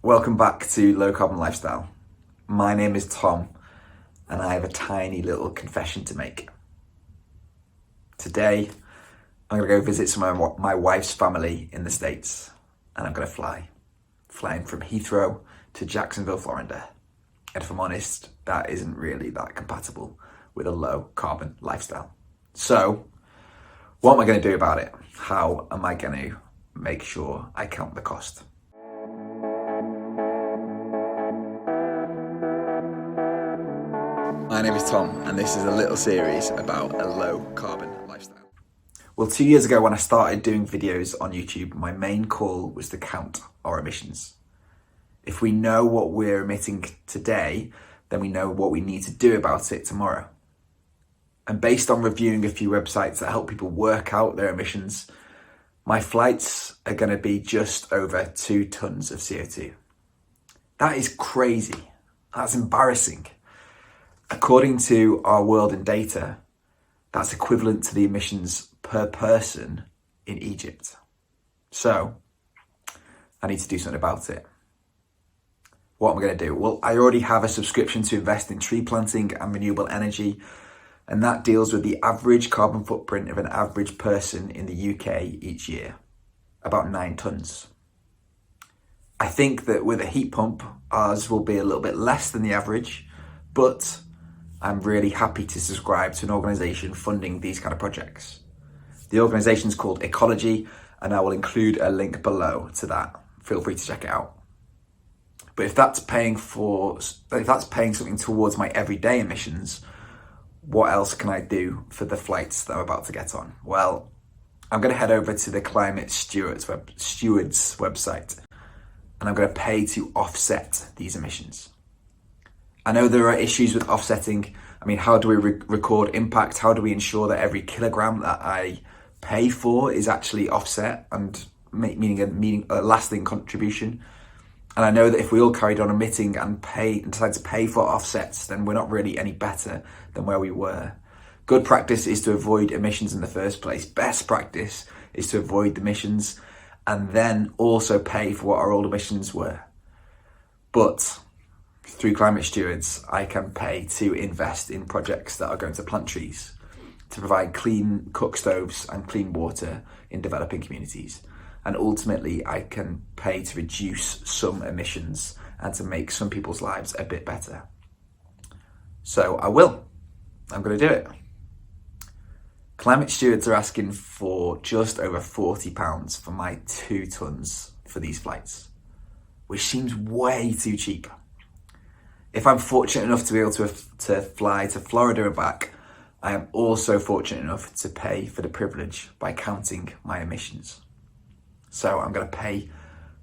Welcome back to Low Carbon Lifestyle. My name is Tom and I have a tiny little confession to make. Today, I'm going to go visit some of my wife's family in the States and I'm going to flying from Heathrow to Jacksonville, Florida. And if I'm honest, that isn't really that compatible with a low carbon lifestyle. So, what am I going to do about it? How am I going to make sure I count the cost? My name is Tom, and this is a little series about a low carbon lifestyle. Well, 2 years ago when I started doing videos on YouTube, my main call was to count our emissions. If we know what we're emitting today, then we know what we need to do about it tomorrow. And based on reviewing a few websites that help people work out their emissions, my flights are going to be just over 2 tons of CO2. That is crazy. That's embarrassing. According to our world in data, that's equivalent to the emissions per person in Egypt. So, I need to do something about it. What am I going to do? Well, I already have a subscription to invest in tree planting and renewable energy, and that deals with the average carbon footprint of an average person in the UK each year, about 9 tons. I think that with a heat pump, ours will be a little bit less than the average, but I'm really happy to subscribe to an organisation funding these kind of projects. The organisation is called Ecology, and I will include a link below to that. Feel free to check it out. But if that's paying something towards my everyday emissions, what else can I do for the flights that I'm about to get on? Well, I'm going to head over to the Climate Stewards website, and I'm going to pay to offset these emissions. I know there are issues with offsetting. I mean, how do we record impact? How do we ensure that every kilogram that I pay for is actually offset and meaning a lasting contribution? And I know that if we all carried on emitting and decide to pay for offsets, then we're not really any better than where we were. Good practice is to avoid emissions in the first place. Best practice is to avoid emissions and then also pay for what our old emissions were. But through Climate Stewards, I can pay to invest in projects that are going to plant trees, to provide clean cook stoves and clean water in developing communities. And ultimately, I can pay to reduce some emissions and to make some people's lives a bit better. So I will. I'm going to do it. Climate Stewards are asking for just over £40 for my 2 tons for these flights, which seems way too cheap. If I'm fortunate enough to be able to fly to Florida and back, I am also fortunate enough to pay for the privilege by counting my emissions. So I'm going to pay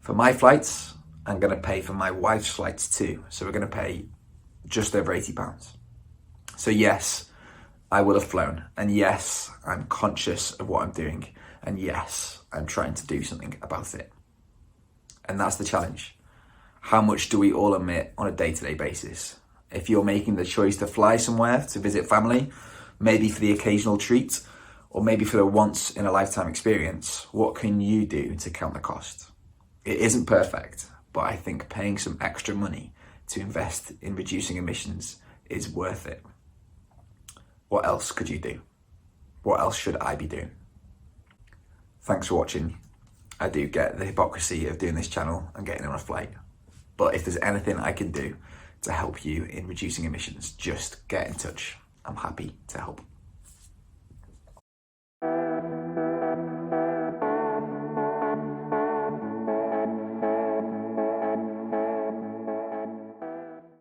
for my flights. I'm going to pay for my wife's flights too. So we're going to pay just over £80. So yes, I will have flown. And yes, I'm conscious of what I'm doing. And yes, I'm trying to do something about it. And that's the challenge. How much do we all emit on a day-to-day basis? If you're making the choice to fly somewhere to visit family, maybe for the occasional treat, or maybe for the once-in-a-lifetime experience, what can you do to count the cost? It isn't perfect, but I think paying some extra money to invest in reducing emissions is worth it. What else could you do? What else should I be doing? Thanks for watching. I do get the hypocrisy of doing this channel and getting on a flight. But if there's anything I can do to help you in reducing emissions, just get in touch. I'm happy to help.